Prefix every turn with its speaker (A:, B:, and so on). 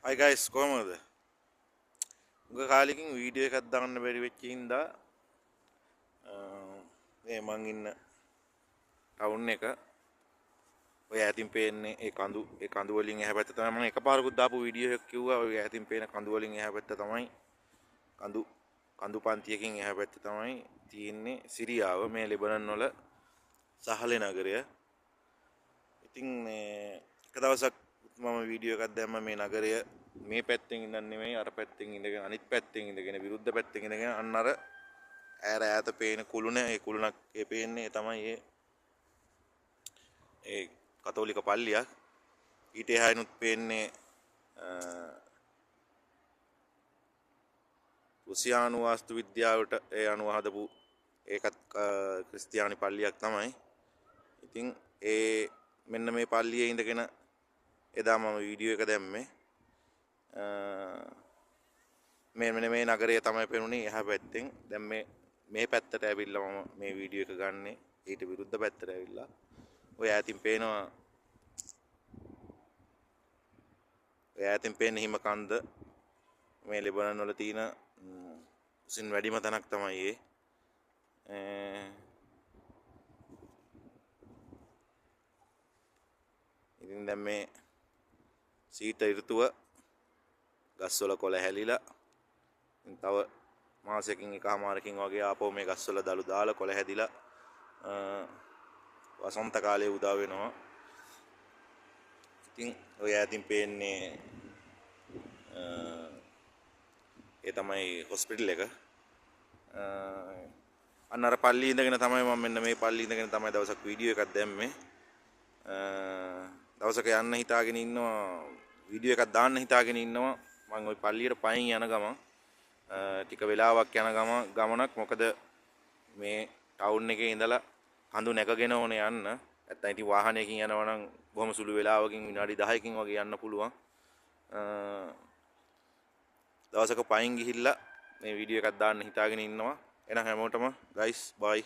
A: Hi guys, කොහමද? උග කාලෙකින් video එකක් දාන්න බැරි වෙච්ච හින්දා මේ මං ඉන්න ටවුන් එක ඔය ඈතින් පේන්නේ ඒ කඳු වලින් එහා පැත්ත තමයි මම එකපාරකුත් දාපු වීඩියෝ එකක් කිව්වා ඔය ඈතින් පේන කඳු වලින් එහා පැත්ත තමයි කඳු පන්තියකින් එහා පැත්ත තමයි තියෙන්නේ සිරියාව මේ ලෙබනන් වල සහලේ නගරය. ඉතින් මේ එක දවසක් මම වීඩියෝ එකක් දැම්ම මේ නගරය මේ පැත්තෙන් ඉඳන් නෙමෙයි අර පැත්තෙන් ඉඳගෙන අනිත් පැත්තෙන් ඉඳගෙන විරුද්ධ පැත්තෙන් ඉඳගෙන අන්න අර ඈත පේන කුළුණ ඒ කුළුණක් ඒ පේන්නේ තමයි ඒ කතෝලික පල්ලියක්. ඊට එහායිනුත් පේන්නේ රුසියානු වාස්තු විද්‍යාවට ඒ අනුව හදපු ඒකත් ක්‍රිස්තියානි පල්ලියක් තමයි. ඉතින් ඒ මෙන්න මේ පල්ලියේ ඉඳගෙන එදා මම වීඩියෝ එක දැම්මේ. මේ නගරය තමයි පෙනුනේ එහා පැත්තෙන්. දැන් මේ පැත්තට ඇවිල්ලා මම මේ වීඩියෝ එක ගන්නෙ. ඊට විරුද්ධ පැත්තට ඇවිල්ලා. ඔය ඈතින් පේනවා ඔය ඈතින් පේන හිම කන්ද මේ ලෙබනන් වල තියෙන උසින් වැඩිම තැනක් තමයි ඒ. ඉතින් දැන් මේ සීත ඍතුව ගස්වල කොළ හැලිලා තව මාසයකින් එකමාරකින් වගේ ආපහු මේ ගස්වල දළු දාලා කොළ හැදිලා වසන්ත කාලයේ උදා වෙනවා. ඉතින් ඔය ඈතින් පේන්නේ ඒ තමයි හොස්පිටල් එක. අන්න අර පල්ලියේ ඉඳගෙන තමයි මම මෙන්න මේ පල්ලියේ ඉඳගෙන තමයි දවසක් වීඩියෝ එකක් දැම්මේ. දවසක යන්න හිතාගෙන ඉන්නවා වීඩියෝ එකක් දාන්න හිතාගෙන ඉන්නවා මම ওই පල්ලියට පයින් යන ගමන් ටික වෙලාවක් යන ගමනක් මොකද මේ ටවුන් එකේ ඉඳලා කඳු නැගගෙන ඕනේ යන්න. නැත්නම් ඉතින් වාහනයකින් යනවා නම් බොහොම සුළු වෙලාවකින් විනාඩි 10කින් වගේ යන්න පුළුවන්. දවසක පයින් ගිහිල්ලා මේ වීඩියෝ එකක් දාන්න හිතාගෙන ඉන්නවා. එහෙනම් හැමෝටම guys bye.